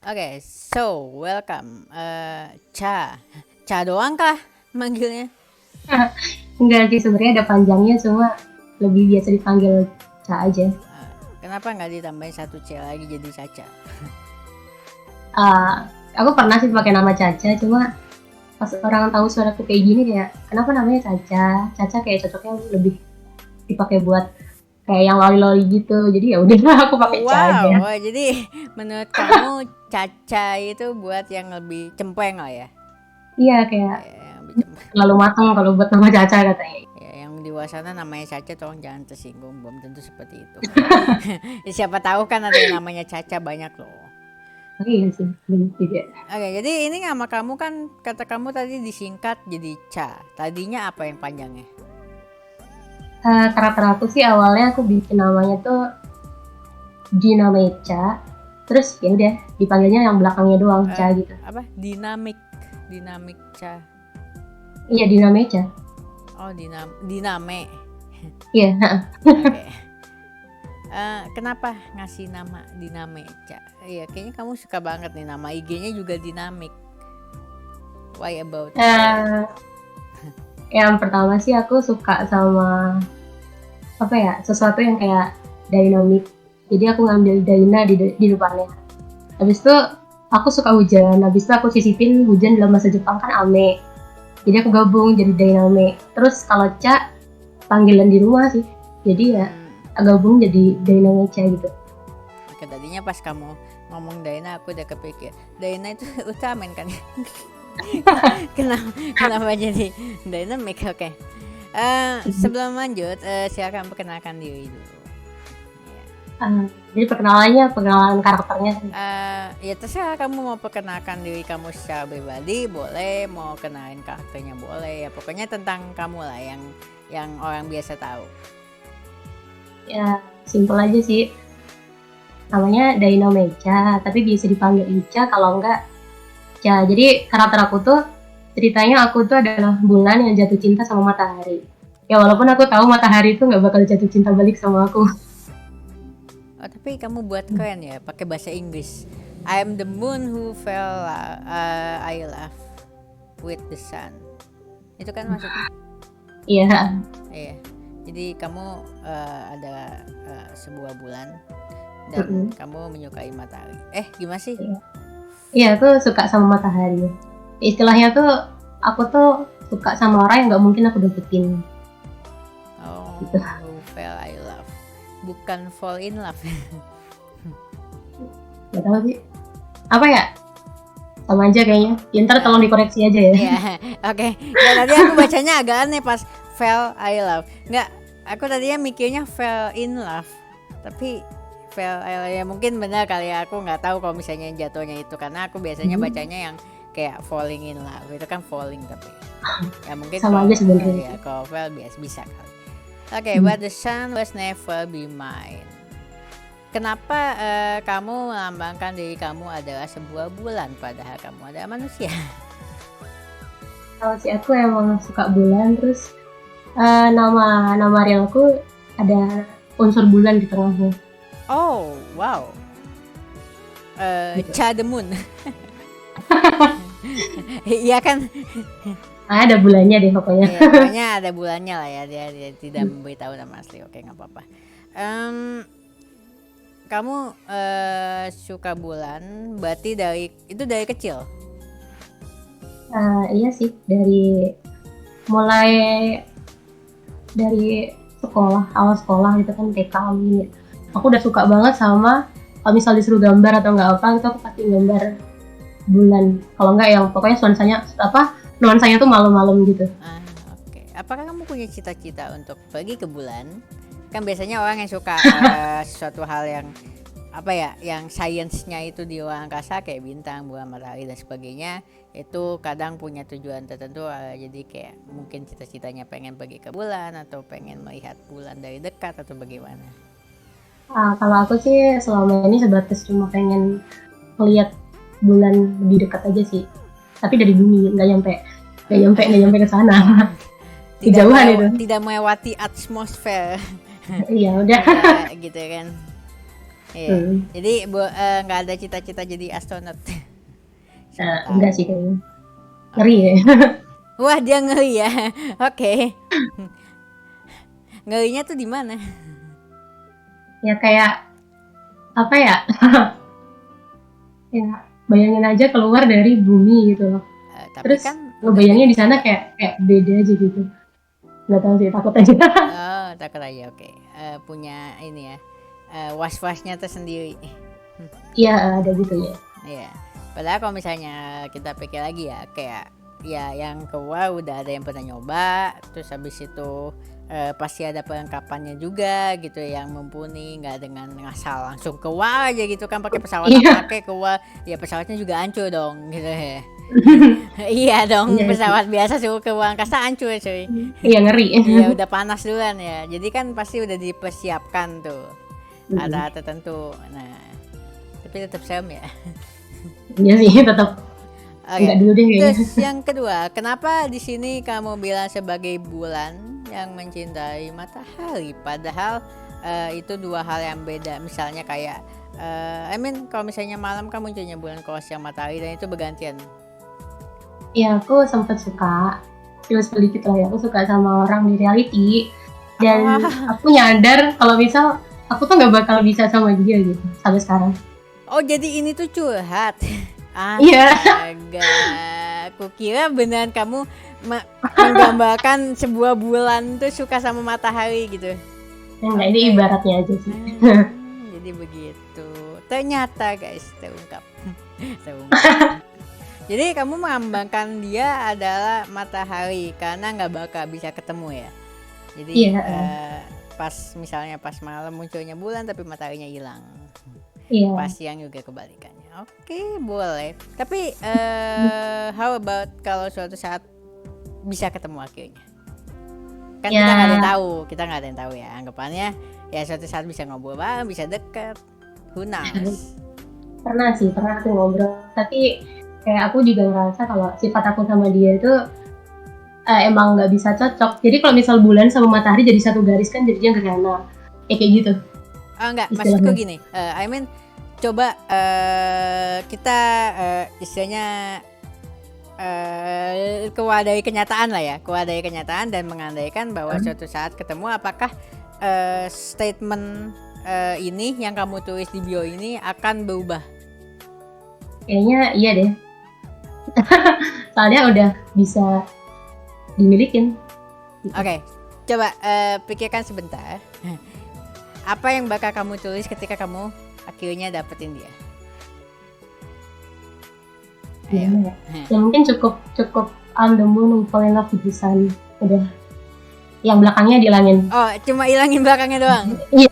Oke, so welcome. Cha doang kah manggilnya? Enggak sih, sebenarnya ada panjangnya, cuma lebih biasa dipanggil Ca aja. Kenapa nggak ditambahin satu C lagi jadi Caca? Eh, aku pernah sih pakai nama Caca, cuma pas orang tahu suaraku kayak gini kayak kenapa namanya Caca? Caca kayak cocoknya lebih dipakai buat kayak yang loli-loli gitu. Jadi ya udah aku Oh pakai Ca aja. wow, oh, jadi menurut kamu Caca itu buat yang lebih cempreng lah ya? Iya kayak Yang lebih cempreng. terlalu matang kalau buat nama Caca katanya. Ya, yang di luar sana namanya Caca, tolong jangan tersinggung, belum tentu seperti itu. Ya, siapa tahu kan ada yang namanya Caca banyak loh. Oh iya sih, benar juga. Oke, jadi ini nama kamu kan kata kamu tadi disingkat jadi Ca. Tadinya apa yang panjangnya? Karakter aku sih awalnya aku bikin namanya tuh Gina Mecha. Terus ya udah dipanggilnya yang belakangnya doang Ca gitu. Apa? Dinamik Ca. Iya Dina Mecha. Oh, diname. Iya. Oke. Kenapa ngasih nama Diname Ca? Iya, kayaknya kamu suka banget nih, nama IG-nya juga dinamik. Why about Eh, yang pertama sih aku suka sama apa ya, sesuatu yang kayak dynamic. Jadi aku ngambil Daina di depannya. Habis itu aku suka hujan. Habis itu aku sisipin hujan dalam bahasa Jepang kan ame. Jadi aku gabung jadi Dyname. Terus kalau Ca panggilan di rumah sih. Jadi ya gabung jadi Dyname Ca gitu. Oke, tadinya pas kamu ngomong Daina aku udah kepikir Daina itu Ultraman kan. kenapa jadi Dynamic? Oke. Sebelum lanjut, silakan perkenalkan diri dulu. Jadi perkenalan karakternya. Ya terserah kamu mau perkenalkan diri kamu secara pribadi boleh, mau kenalin karakternya boleh, ya pokoknya tentang kamu lah yang orang biasa tahu. Ya simple aja sih. Namanya Dyname Ca, tapi bisa dipanggil Ica kalau enggak Ca. Jadi karakter aku tuh ceritanya aku tuh adalah bulan yang jatuh cinta sama matahari. Ya walaupun aku tahu matahari itu nggak bakal jatuh cinta balik sama aku. Oh, tapi kamu buat keren ya, pakai bahasa Inggris. I am the moon who fell, I laugh with the sun. Itu kan maksudnya? Iya. Iya. Jadi kamu ada sebuah bulan dan kamu menyukai matahari. Gimana sih? Iya, aku suka sama matahari. Istilahnya tuh aku tuh suka sama orang yang nggak mungkin aku deketin. Oh, Gitu. who fell I love. Bukan fall in love. Gak tahu sih. Apa ya? Sama aja kayaknya. Ya, ntar tolong dikoreksi aja ya. Iya, oke. Nggak, tadi aku bacanya agak aneh pas fell I love. Nggak, aku tadinya mikirnya fell in love. Tapi fell I love ya mungkin benar kali ya. Aku nggak tahu kalau misalnya jatuhnya itu karena aku biasanya bacanya yang kayak falling in love. Itu kan falling tapi ya mungkin Sama aja sebenarnya. ya kalau fell bisa kali. Oke, but the sun was never be mine. Kenapa kamu melambangkan diri kamu adalah sebuah bulan padahal kamu adalah manusia? Kalau si aku emang suka bulan, terus nama realku ada unsur bulan di tengahnya. Oh, wow. Cha the Moon. Iya kan? Ada bulannya deh pokoknya. Ya, pokoknya ada bulannya lah ya. Dia tidak memberitahu nama asli. Oke, nggak apa-apa. Kamu suka bulan, berarti dari kecil. Iya sih, mulai dari awal sekolah gitu kan TK gitu. Aku udah suka banget sama kalau misal disuruh gambar atau nggak apa itu aku pasti gambar bulan. Kalau nggak yang pokoknya nuansanya tuh malam-malam gitu. Oke. Apakah kamu punya cita-cita untuk pergi ke bulan? Kan biasanya orang yang suka sesuatu hal yang apa ya, yang sainsnya itu di luar angkasa kayak bintang, bulan, matahari dan sebagainya, itu kadang punya tujuan tertentu. Jadi kayak mungkin cita-citanya pengen pergi ke bulan atau pengen melihat bulan dari dekat atau bagaimana? Kalau aku sih selama ini sebatas cuma pengen melihat bulan lebih dekat aja sih. Tapi dari bumi nggak nyampe ke sana. Kejauhan itu. Tidak melewati atmosfer. Iya udah. Ya, gitu kan. Iya. Jadi nggak ada cita-cita jadi astronot. Enggak sih kayaknya. Ngeri ya. Wah, dia ngeri ya. Oke. Ngerinya tuh di mana? Ya kayak apa ya? Ya bayangin aja keluar dari bumi gitu loh. Tapi Terus kan ngebayangnya di sana kayak beda aja gitu. Nggak tahu sih, takut aja. oh, takut aja. Oke. Punya ini ya. Was-wasnya tersendiri. Iya, ada gitu ya. Iya. Padahal kalau misalnya kita pikir lagi ya, kayak ya yang keluar udah ada yang pernah nyoba, terus habis itu pasti ada perlengkapannya juga gitu yang mumpuni, nggak dengan ngasal langsung keluar aja gitu kan pakai pesawat Iya. pakai keluar, ya pesawatnya juga hancur dong gitu ya. Iya dong, Iya sih. pesawat biasa suruh keluar angkasa hancur cuy. Iya, ngeri. Iya udah panas duluan ya, jadi kan pasti udah dipersiapkan tuh ada tertentu. Nah tapi tetap serem ya. Iya sih, tetap Oke. enggak dulu deh kayaknya. Terus yang kedua, kenapa di sini kamu bilang sebagai bulan yang mencintai matahari, padahal itu dua hal yang beda. Misalnya kayak, kalau misalnya malam kan munculnya bulan, kalau siang matahari, dan itu bergantian. Ya, aku sempat suka, terus sedikit lah ya, aku suka sama orang di reality, dan aku nyadar kalau misal aku tuh nggak bakal bisa sama dia gitu sampai sekarang. Oh jadi ini tuh curhat. Iya. Astaga, aku kira beneran kamu menggambarkan sebuah bulan tuh suka sama matahari gitu. Enggak, ini ibaratnya aja sih. Jadi begitu. Ternyata guys, terungkap. Terungkap. Jadi kamu mengambangkan dia adalah matahari karena nggak bakal bisa ketemu ya. Jadi Iya. pas misalnya pas malam munculnya bulan tapi mataharinya hilang. Iya. Pas siang juga kebalikannya. Oke, boleh. Tapi how about kalau suatu saat bisa ketemu akhirnya? Kan Ya. kita nggak ada yang tahu, kita nggak ada yang tahu ya. Anggapannya ya suatu saat bisa ngobrol bareng, bisa deket. Who knows? Pernah aku ngobrol, tapi kayak aku juga ngerasa kalau sifat aku sama dia itu emang nggak bisa cocok. Jadi kalau misal bulan sama matahari jadi satu garis kan jadinya gerhana. Kayak gitu. Oh enggak, maksudku gini. Coba kita istilahnya keluar dari kenyataan lah ya, keluar dari kenyataan dan mengandaikan bahwa suatu saat ketemu, apakah statement ini yang kamu tulis di bio ini akan berubah? Kayaknya iya deh. Soalnya udah bisa dimilikin. Oke, coba pikirkan sebentar. Apa yang bakal kamu tulis ketika kamu akhirnya dapetin dia? Ayo. Ya mungkin cukup on the moon fall in love with the sun. Udah. Yang belakangnya dihilangin. Oh, cuma hilangin belakangnya doang? Iya.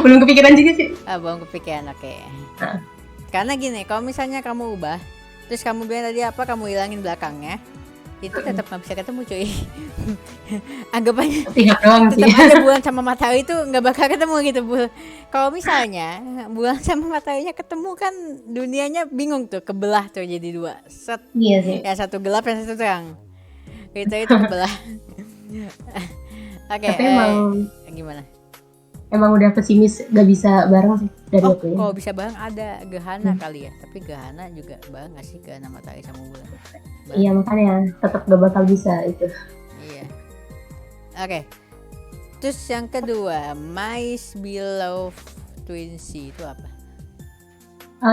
Belum kepikiran juga sih. Belum kepikiran, oke. Karena gini, kalau misalnya kamu ubah, terus kamu bilang tadi apa, kamu hilangin belakangnya, itu tetap nggak bisa ketemu cuy. Anggapannya Tidak doang sih. tetap ada bulan sama matahari itu nggak bakal ketemu gitu bu. Kalau misalnya bulan sama mataharinya ketemu kan dunianya bingung tuh, kebelah tuh jadi dua. Set. Iya sih. Ya satu gelap yang satu terang. Itu kebelah. Oke. Tapi emang gimana? Emang udah pesimis gak bisa bareng sih dari aku ya. Kalau bisa bareng ada gerhana kali ya. Tapi gerhana juga bareng nggak sih, gerhana matahari sama bulan? Bareng. Iya makanya tetap gak bakal bisa itu. Iya. Oke. Terus yang kedua, My Beloved Twinsy itu apa?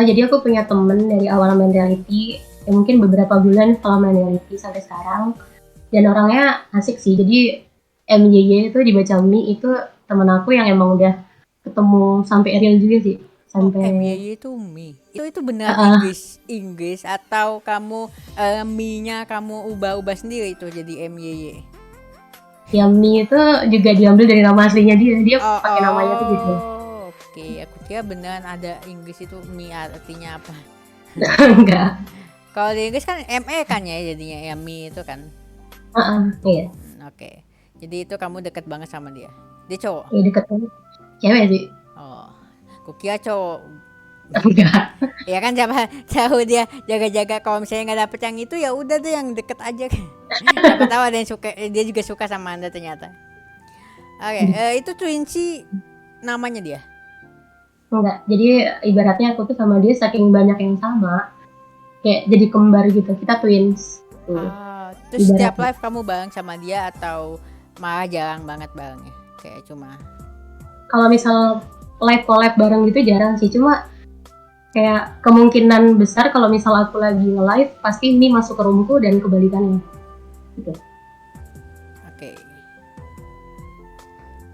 Jadi aku punya temen dari awal main reality, ya mungkin beberapa bulan setelah main reality sampai sekarang, dan orangnya asik sih. Jadi MYY itu di Bacami itu temen aku yang emang udah ketemu sampai real juga sih. Sampai MYY itu Mi. Itu benar Inggris atau kamu Mi-nya kamu ubah-ubah sendiri itu jadi MYY? Ya Mi itu juga diambil dari nama aslinya dia pakai namanya tuh gitu. Oke, aku kira beneran ada Inggris itu Mi artinya apa? Enggak. Kalau di Inggris kan ME kan ya jadinya, ya Mi itu kan. Iya. Oke. Jadi itu kamu deket banget sama dia. Dia cowok? Ya deket banget. Cewek sih. Oh, kukira cowok. Enggak. Ya kan siapa tahu dia jaga-jaga kalau misalnya nggak dapet yang itu, ya udah deh yang deket aja. Siapa tahu ada yang suka, dia juga suka sama Anda ternyata. Oke, itu Twinsy namanya dia? Enggak. Jadi ibaratnya aku tuh sama dia saking banyak yang sama, kayak jadi kembar gitu. Kita twins. Tuh, Terus setiap ibaratnya. live kamu bareng sama dia atau malah jarang banget barengnya? Kayak cuma Kalau misal live collab bareng gitu jarang sih. Cuma kayak kemungkinan besar kalau misal aku lagi nge-live pasti ini masuk ke roomku dan kebalikannya. Gitu. oke.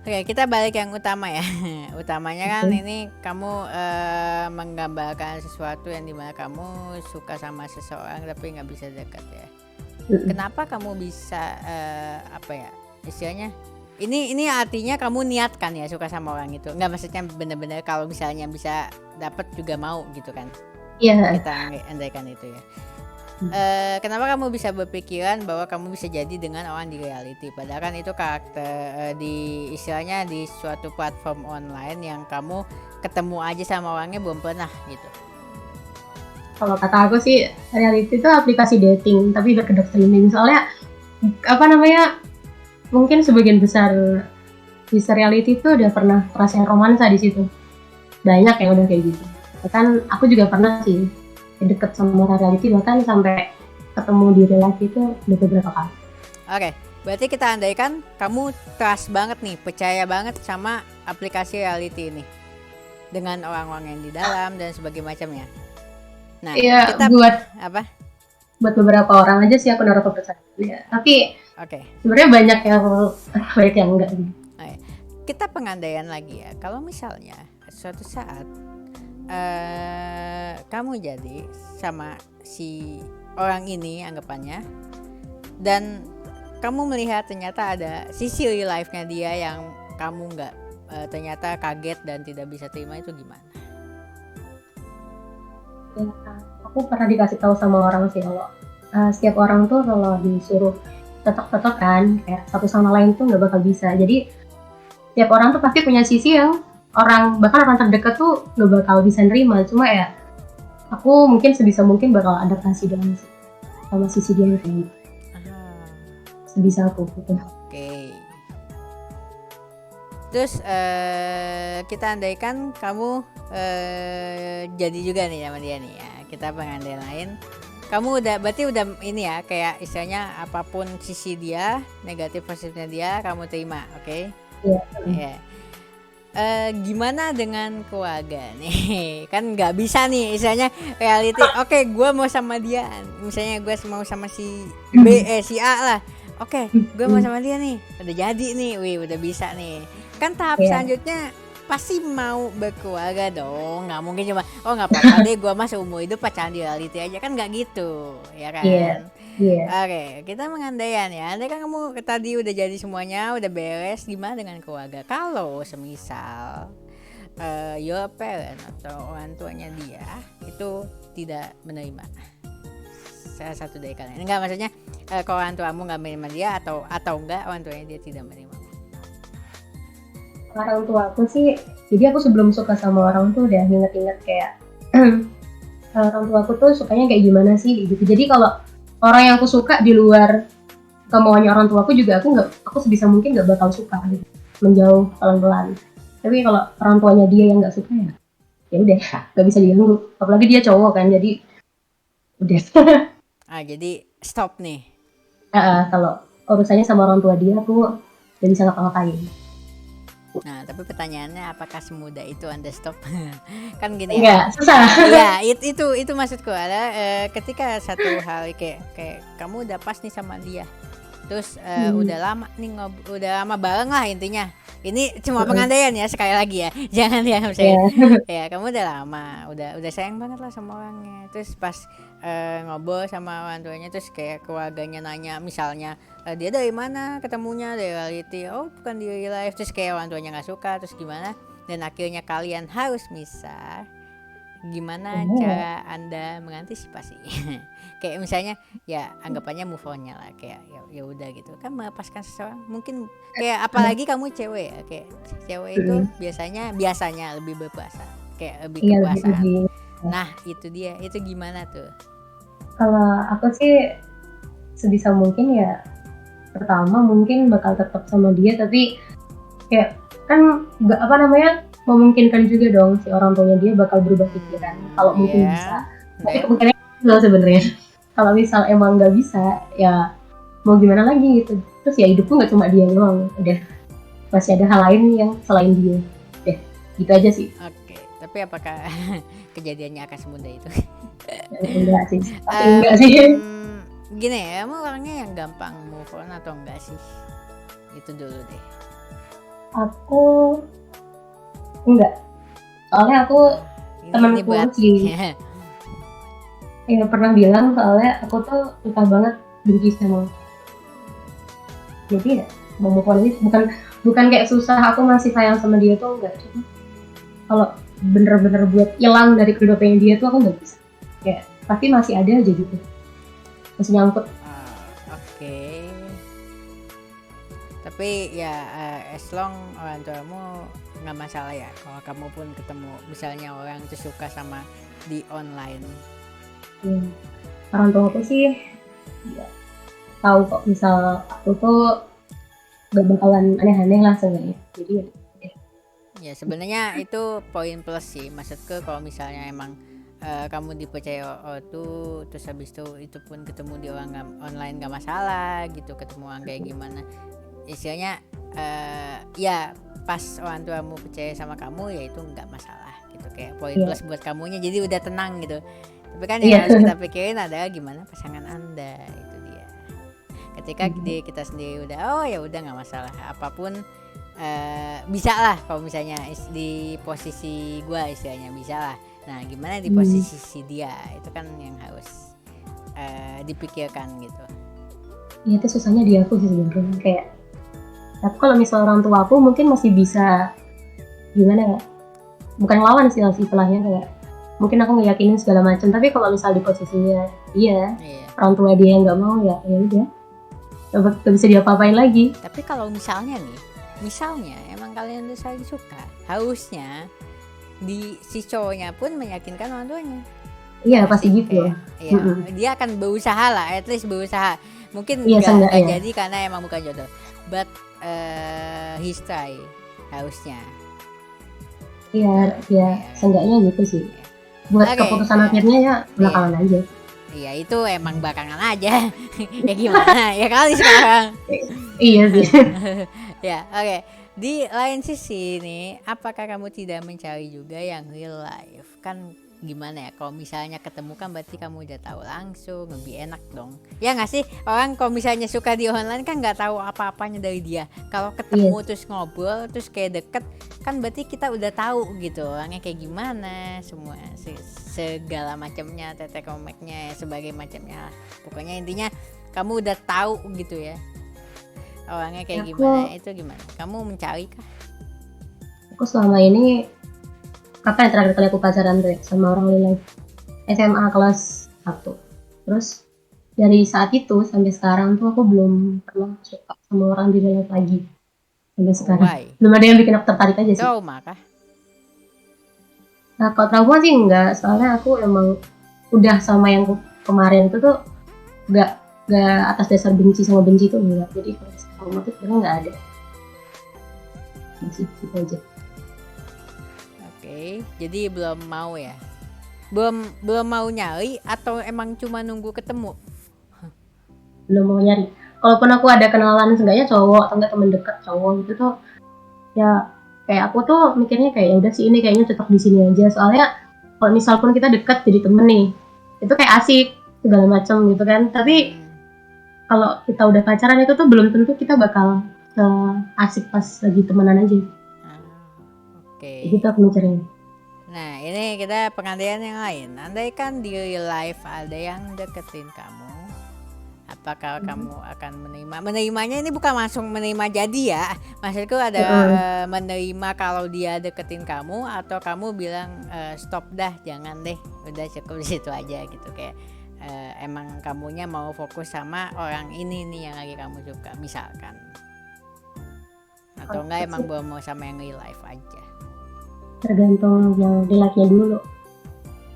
Oke, kita balik yang utama ya. Utamanya kan Oke. ini kamu menggambarkan sesuatu yang dimana kamu suka sama seseorang tapi nggak bisa dekat ya. Mm-mm. Kenapa kamu bisa apa ya istilahnya? Ini artinya kamu niatkan ya suka sama orang itu. Nggak maksudnya bener-bener kalau misalnya bisa dapat juga mau gitu kan. Iya. Kita andaikan itu ya. Kenapa kamu bisa berpikiran bahwa kamu bisa jadi dengan orang di reality? Padahal kan itu karakter di istilahnya di suatu platform online yang kamu ketemu aja sama orangnya belum pernah gitu. Kalau kata aku sih reality itu aplikasi dating tapi berkedok streaming. Soalnya apa namanya? Mungkin sebagian besar di reality itu udah pernah ngerasain romansa di situ. Banyak yang udah kayak gitu. Bahkan aku juga pernah sih deket sama reality, bahkan sampai ketemu di reality itu udah beberapa kali. Oke, berarti kita andaikan kamu trust banget nih, percaya banget sama aplikasi reality ini dengan orang-orang yang di dalam dan sebagainya macamnya. Nah, Iya, kita buat apa? beberapa orang aja sih aku naruh kepercayaan. Ya. Tapi Oke. sebenarnya banyak yang enggak. Oke. Kita pengandaian lagi ya. Kalau misalnya suatu saat kamu jadi sama si orang ini anggapannya dan kamu melihat ternyata ada sisi real life-nya dia yang kamu nggak ternyata kaget dan tidak bisa terima, itu gimana? Ya, aku pernah dikasih tahu sama orang sih kalau setiap orang tuh kalau disuruh cocok-cocok kan kayak satu sama lain tuh nggak bakal bisa. Jadi setiap orang tuh pasti punya sisi yang bahkan orang terdekat tuh nggak bakal bisa nerima. Cuma ya aku mungkin sebisa mungkin bakal adaptasi dengan sama sisi dia yang kayak gitu. Sebisa aku gitu. Oke. Terus kita andaikan kamu jadi juga nih sama dia nih ya. Kita pengandaian lain. Kamu berarti udah ini ya, kayak istilahnya apapun sisi dia, negatif positifnya dia kamu terima, oke? Iya. Iya. Gimana dengan keluarga nih? Kan nggak bisa nih istilahnya reality. Oke, gue mau sama dia. Misalnya gue mau sama si si A lah. Oke, gue mau sama dia nih. Udah jadi nih, wih udah bisa nih. Kan tahap Iya. selanjutnya pasti mau berkeluarga dong. Nggak mungkin cuma nggak apa-apa deh gue mah seumur hidup pacaran di reality aja, kan nggak gitu, ya kan? Iya. Iya. Oke, kita mengandaikan ya. Andai kan kamu tadi udah jadi semuanya, udah beres, gimana dengan keluarga? Kalau semisal your parent atau orang tuanya dia itu tidak menerima salah satu dari kalian. Enggak, maksudnya kalau orang tuamu nggak menerima dia atau enggak orang tuanya dia tidak menerima. Orang tua aku sih, jadi aku sebelum suka sama orang tuh udah inget-inget kayak orang tua aku tuh sukanya kayak gimana sih gitu. Jadi kalau orang yang aku suka di luar kemauannya orang tua aku juga aku sebisa mungkin nggak bakal suka gitu, menjauh pelan-pelan. Tapi kalau orang tuanya dia yang nggak suka ya udah nggak bisa diganggu. Apalagi dia cowok kan, jadi udah. Jadi stop nih. Kalau urusannya sama orang tua dia aku gak bisa ngapa-ngapain. Nah, tapi pertanyaannya apakah semudah itu Anda stop? Kan gini ya. Enggak, susah. Iya, itu maksudku ada ketika satu hal kayak kamu udah pas nih sama dia. Terus udah lama nih udah lama bareng lah intinya. Ini cuma pengandaian ya, sekali lagi ya. Jangan ya misalnya. Ya, kamu udah lama, udah sayang banget lah sama orangnya. Terus pas ngobrol sama orang tuanya, terus kayak keluarganya nanya misalnya dia dari mana ketemunya, dari reality, oh bukan di real life, terus kayak orang tuanya nggak suka, terus gimana, dan akhirnya kalian harus misah, gimana cara Anda mengantisipasi? Kayak misalnya ya anggapannya move on-nya lah, kayak ya udah gitu kan, melepaskan seseorang mungkin, kayak apalagi kamu cewek ya, kayak cewek itu biasanya lebih berpuasa, kayak lebih kepuasaan. Nah itu dia, itu gimana tuh? Kalau aku sih sebisa mungkin ya pertama mungkin bakal tetap sama dia, tapi kayak kan memungkinkan juga dong si orang tuanya dia bakal berubah pikiran kalau mungkin bisa. Tapi Dan kemungkinan loh sebenarnya. Kalau misal emang nggak bisa, ya mau gimana lagi gitu. Terus ya hidupku nggak cuma dia doang, udah masih ada hal lain yang selain dia. Deh, gitu aja sih. oke, tapi apakah kejadiannya akan semudah itu? Enggak sih, pasti enggak sih. Gini ya, kamu orangnya yang gampang move on atau enggak sih? Itu dulu deh. Aku enggak. Soalnya aku Ini temanku berat. sih yang pernah bilang soalnya aku tuh suka banget benci sama. Jadi ya mau move on ini bukan kayak susah aku masih sayang sama dia tuh enggak. Cuma kalau bener-bener buat hilang dari kehidupannya dia tuh aku nggak bisa. Kayak pasti masih ada aja gitu. Masih nyangkut. Oke. Tapi ya as long orang tuamu nggak masalah ya. Kalau kamu pun ketemu misalnya orang tuh suka sama di online. Ya. Orang tua aku sih ya, tahu kok misal aku tuh gak bakalan aneh-aneh lah seenggaknya. Jadi ya Ya sebenarnya itu poin plus sih. Maksudku kalau misalnya emang kamu dipercaya tuh terus habis itu pun ketemu di orang online gak masalah gitu, ketemu orang kayak gimana istilahnya ya pas orang tuamu percaya sama kamu ya itu nggak masalah gitu, kayak poin Iya. plus buat kamunya, jadi udah tenang gitu. Tapi kan Iya. yang harus kita pikirin adalah gimana pasangan anda, itu dia. Ketika kita sendiri udah oh ya udah nggak masalah apapun, bisa lah kalau misalnya di posisi gua istilahnya bisa lah. Nah gimana di posisi si dia, itu kan yang harus dipikirkan gitu. Iya itu susahnya di aku sih sebenarnya kayak aku kalau misal orang tua aku mungkin masih bisa gimana ya, bukan lawan sih istilahnya kayak mungkin aku ngeyakinin segala macam, tapi kalau misal di posisinya dia Iya. orang tua dia yang nggak mau ya udah nggak bisa diapa-apain lagi. Tapi kalau misalnya emang kalian udah saling suka, harusnya si cowoknya pun meyakinkan orang tuanya. Iya pasti gitu Kayak, loh. iya, dia akan berusaha lah, at least berusaha. Mungkin Iya, nggak seenggaknya. jadi karena emang bukan jodoh, but he's try harusnya. Iya seenggaknya gitu sih. Buat Oke, keputusan akhirnya ya belakangan aja. Iya itu emang belakangan aja. Ya gimana ya kali sekarang. Iya sih. Ya oke. Di lain sisi nih, apakah kamu tidak mencari juga yang real life? Kan gimana ya, kalau misalnya ketemu kan berarti kamu udah tahu langsung, lebih enak dong. Ya nggak sih, orang kalau misalnya suka di online kan nggak tahu apa-apanya dari dia. Kalau ketemu terus ngobrol terus kayak deket, kan berarti kita udah tahu gitu orangnya kayak gimana, semua segala macamnya, tetek komeknya, sebagai macamnya. Pokoknya intinya kamu udah tahu gitu ya orangnya kayak gimana. Itu gimana? Kamu mencari kah? Aku selama ini kapan terakhir kali aku pacaran tuh sama orang lain SMA kelas 1. Terus dari saat itu sampai sekarang tuh aku belum pernah suka sama orang di real life lagi sampai sekarang. Why? Belum ada yang bikin aku tertarik aja sih. Trauma kah? Nah kalau trauma sih enggak, soalnya aku emang udah sama yang kemarin itu tuh enggak atas dasar benci sama benci tuh enggak. Jadi kalau trauma tuh sebenarnya enggak ada. Masih gitu aja. Oke, jadi belum mau ya? Belum mau nyari atau emang cuma nunggu ketemu? Belum mau nyari. Kalaupun aku ada kenalan seenggaknya cowok atau enggak teman dekat cowok gitu tuh ya kayak aku tuh mikirnya kayak ya udah sih ini kayaknya cocok di sini aja. Soalnya kalau misal pun kita dekat jadi temen nih, itu kayak asik segala macam gitu kan. Tapi kalau kita udah pacaran itu tuh belum tentu kita bakal asik pas lagi temenan aja. Oke. Gitu aku mikirnya. Nah ini kita pengandaian yang lain. Andai kan di real life ada yang deketin kamu, apakah kamu akan menerimanya? Ini bukan langsung menerima jadi ya, maksudku ada menerima kalau dia deketin kamu, atau kamu bilang stop dah, jangan deh, udah cukup di situ aja gitu, kayak emang kamunya mau fokus sama orang ini nih yang lagi kamu suka misalkan, atau enggak emang belum mau sama yang real life aja? Tergantung yang dilatnya dulu.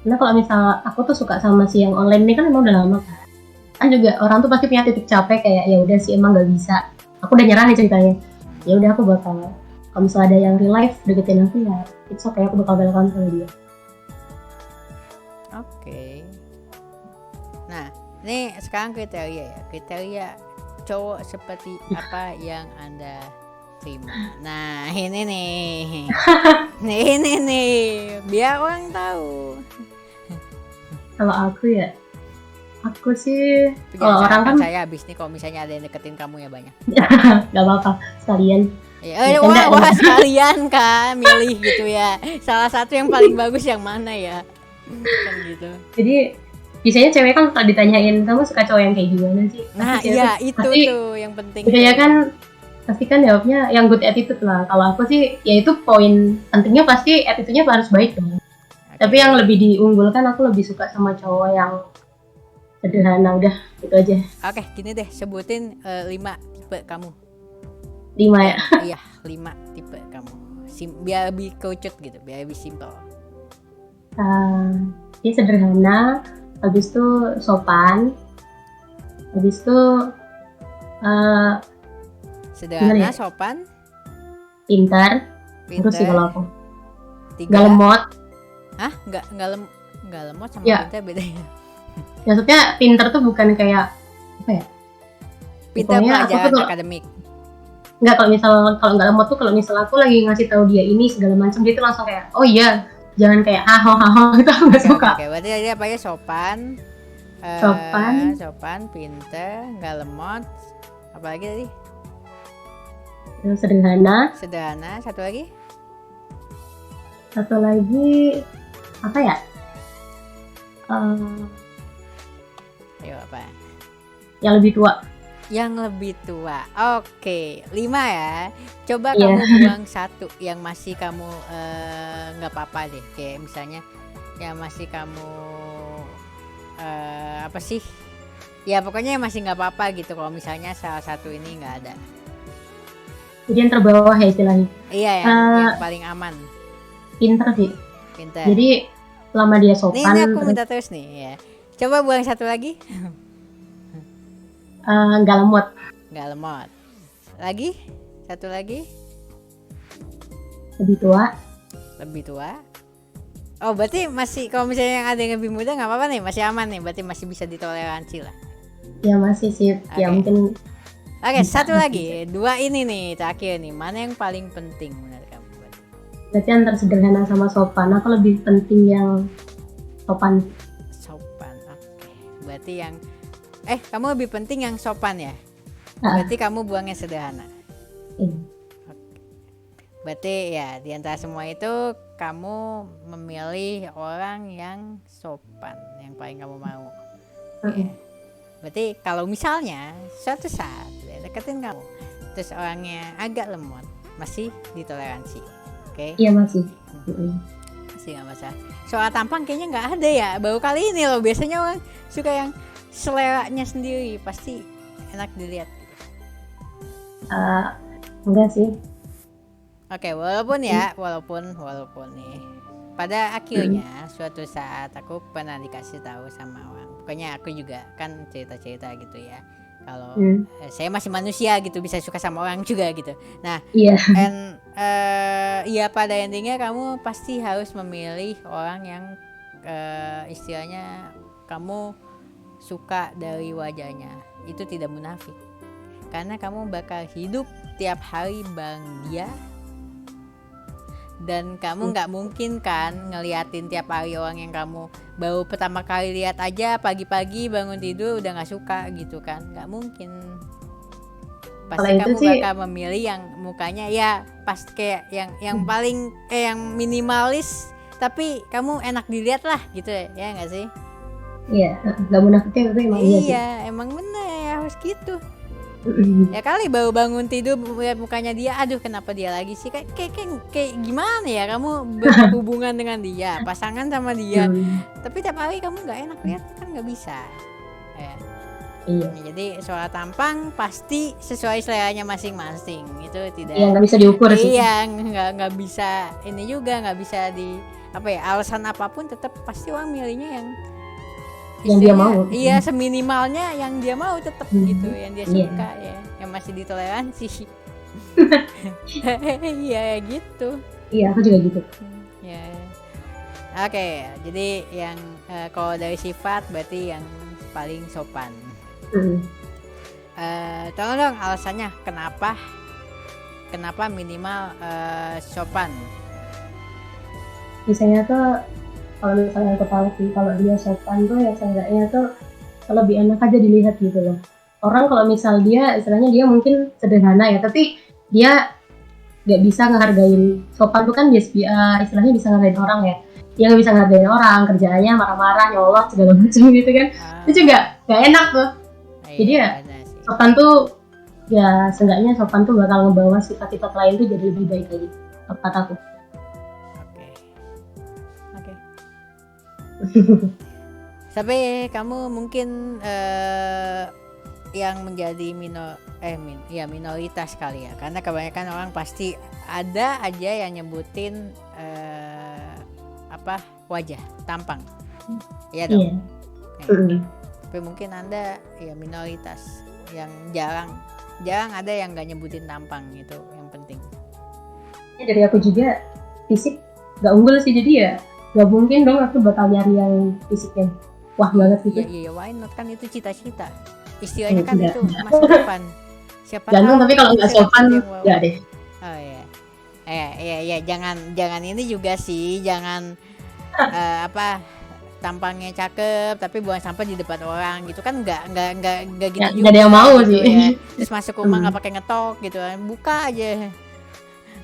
Karena kalau misal aku tuh suka sama si yang online ini kan emang udah lama kan juga orang tuh pasti punya titik capek kayak ya udah sih emang nggak bisa, aku udah nyerah nih ceritanya, ya udah aku bakal kalau misalnya ada yang real life deketin aku ya it's okay, aku bakal belakan sama dia. Oke. Nah, ini sekarang kriteria cowok seperti apa yang Anda terima. Nah, ini nih. Ini nih, biar orang tahu. Kalau aku sih kalau Jangan orang kan saya habis nih kalau misalnya ada yang deketin kamu ya banyak. nggak apa-apa sekalian. Ya, wah sekalian kan milih gitu ya. Salah satu yang paling bagus yang mana ya? Kan gitu. Jadi biasanya cewek kan kalau ditanyain kamu suka cowok yang kayak gimana sih? Nah pasti iya cewek, itu pasti, tuh yang penting. biasanya kan pasti kan jawabnya yang good attitude lah. Kalau aku sih ya itu poin pentingnya pasti attitude-nya harus baik dong. Okay. Tapi yang lebih diunggulkan aku lebih suka sama cowok yang sederhana, udah itu aja. Oke, gini deh, sebutin 5 tipe kamu. 5 ya? Iya, 5 tipe kamu. Biar lebih kerucut gitu, biar lebih simple. Dia sederhana, habis itu sopan, habis itu sederhana, ya? sopan, pintar, terus sih kalau aku. 3. Gak lemot. Hah? Gak lemot sama ya. pintar bedanya? Maksudnya pintar tuh bukan kayak apa ya? Pintar pelajaran akademik. Enggak, kalau nggak lemot tuh kalau misal aku lagi ngasih tahu dia ini segala macam, dia tuh langsung kayak oh iya, jangan kayak haho itu aku nggak suka. Oke, berarti dia apa ya, sopan, pintar, nggak lemot, apalagi tadi? Sederhana. Satu lagi apa ya? Ayo apa? Yang lebih tua. Oke, 5 ya. Coba kamu buang 1 yang masih kamu nggak apa-apa deh. Kayak misalnya yang masih kamu apa sih? Ya pokoknya yang masih nggak apa-apa gitu. Kalau misalnya salah satu ini nggak ada. Jadi yang terbawah ya istilahnya. Iya, yang paling aman. Pintar sih. Pintar. Jadi selama dia sopan. Ini aku minta terus nih ya. Coba buang 1 lagi. Nggak lemot. Lagi? 1 lagi? Lebih tua. Oh berarti masih, kalau misalnya yang ada yang lebih muda nggak apa-apa nih, masih aman nih, berarti masih bisa ditoleransi lah. Ya masih sih. Okay. Ya mungkin. Oke, 1 lagi, 2 ini nih terakhir nih, mana yang paling penting menurut kamu? Berarti antara sederhana sama sopan, aku lebih penting yang sopan. Oke. Berarti yang kamu lebih penting yang sopan ya? Berarti kamu buangnya sederhana. Oke. Berarti ya di antara semua itu kamu memilih orang yang sopan, yang paling kamu mau. Ya. Berarti kalau misalnya suatu saat dia deketin kamu, terus orangnya agak lemot, masih ditoleransi. Oke? Iya masih. Masih nggak masalah. Soal tampang kayaknya nggak ada ya. Baru kali ini loh. Biasanya orang suka yang seleranya sendiri, pasti enak dilihat gitu. Enggak sih. Oke, walaupun nih pada akhirnya suatu saat aku pernah dikasih tahu sama orang. Pokoknya aku juga kan cerita-cerita gitu ya. Kalau saya masih manusia gitu, bisa suka sama orang juga gitu. Nah, pada endingnya kamu pasti harus memilih orang yang istilahnya kamu suka dari wajahnya. Itu tidak munafik. Karena kamu bakal hidup tiap hari bareng dia. Dan kamu nggak mungkin kan ngeliatin tiap hari orang yang kamu baru pertama kali lihat aja pagi-pagi bangun tidur udah nggak suka gitu kan, nggak mungkin. Pasti kamu bakal memilih yang mukanya ya pas kayak yang paling kayak yang minimalis tapi kamu enak dilihat lah gitu ya nggak sih? Iya, nggak munafiknya itu emang iya emang bener ya, harus gitu. Ya kali baru bangun tidur lihat mukanya dia, aduh kenapa dia lagi sih, kayak gimana ya kamu berhubungan dengan dia, pasangan sama dia, tapi tiap hari kamu nggak enak lihat kan nggak bisa ya. Iya. Jadi soal tampang pasti sesuai seleranya masing-masing, itu tidak. Iya nggak bisa diukur sih. Iya nggak bisa ini juga nggak bisa di apa ya, alasan apapun tetap pasti orang milihnya yang dia mau. Iya, seminimalnya yang dia mau tetap gitu, yang dia suka ya, yang masih ditoleransi. Iya gitu. Iya, aku juga gitu. Ya. Oke, jadi yang kalau dari sifat berarti yang paling sopan. Hmm. Tolong dong alasannya kenapa minimal sopan. Biasanya tuh kalau misalnya aku tahu sih, kalau dia sopan tuh ya seenggaknya tuh lebih enak aja dilihat gitu loh. Orang kalau misal dia istilahnya dia mungkin sederhana ya, tapi dia nggak bisa ngehargain. Sopan tuh kan istilahnya bisa ngehargain orang ya. Dia nggak bisa ngehargain orang, kerjaannya marah-marah, nyolot segala macam gitu kan. Itu juga nggak enak tuh. Jadi Iya, ya benar sih. sopan tuh ya seenggaknya sopan tuh bakal ngebawa sifat-sifat lain tuh jadi lebih baik lagi. Kataku. Oke. Oke. Sampai kamu mungkin yang menjadi minoritas kali ya, karena kebanyakan orang pasti ada aja yang nyebutin wajah, tampang, ya dong. Iya. Tapi mungkin anda ya minoritas yang jarang ada yang nggak nyebutin tampang, itu yang penting. Ya, dari aku juga fisik nggak unggul sih, jadi ya nggak mungkin dong aku bakal nyari yang fisiknya wah banget gitu. Iya, why not, kan itu cita-cita. Istilahnya kan Enggak. itu masa depan. Siapa Gantung, tahu tapi kalau nggak sopan nggak deh. Oh iya. Iya, jangan ini juga sih, jangan tampangnya cakep tapi buang sampah di depan orang gitu kan, nggak gitu juga. Nggak ada yang mau gitu sih. Ya. Terus masuk rumah nggak pakai ngetok gitu kan, buka aja.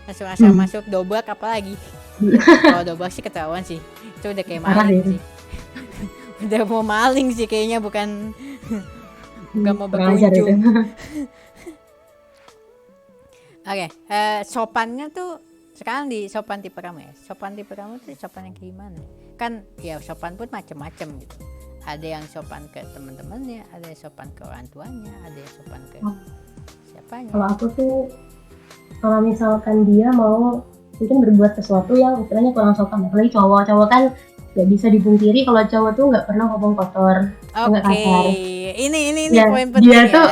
Asal masuk dobrak apalagi. Kalau dobrak sih ketahuan sih. Itu udah kayak maling sih. Udah mau maling sih kayaknya, bukan mau berkunjung. Oke, sopannya tuh sekarang di sopan tipe kamu ya. Sopan tipe kamu tuh sopan yang kayak gimana? Kan ya sopan pun macem-macem gitu. Ada yang sopan ke teman-temannya, ada yang sopan ke orang tuanya, ada yang sopan ke siapanya. Kalau aku tuh, kalau misalkan dia mau mungkin berbuat sesuatu yang istilahnya kurang sopan, apalagi cowok kan nggak bisa dipungkiri kalau cowok tuh nggak pernah ngomong kotor, nggak kasar. Ini ya, poin penting dia ya. Tuh,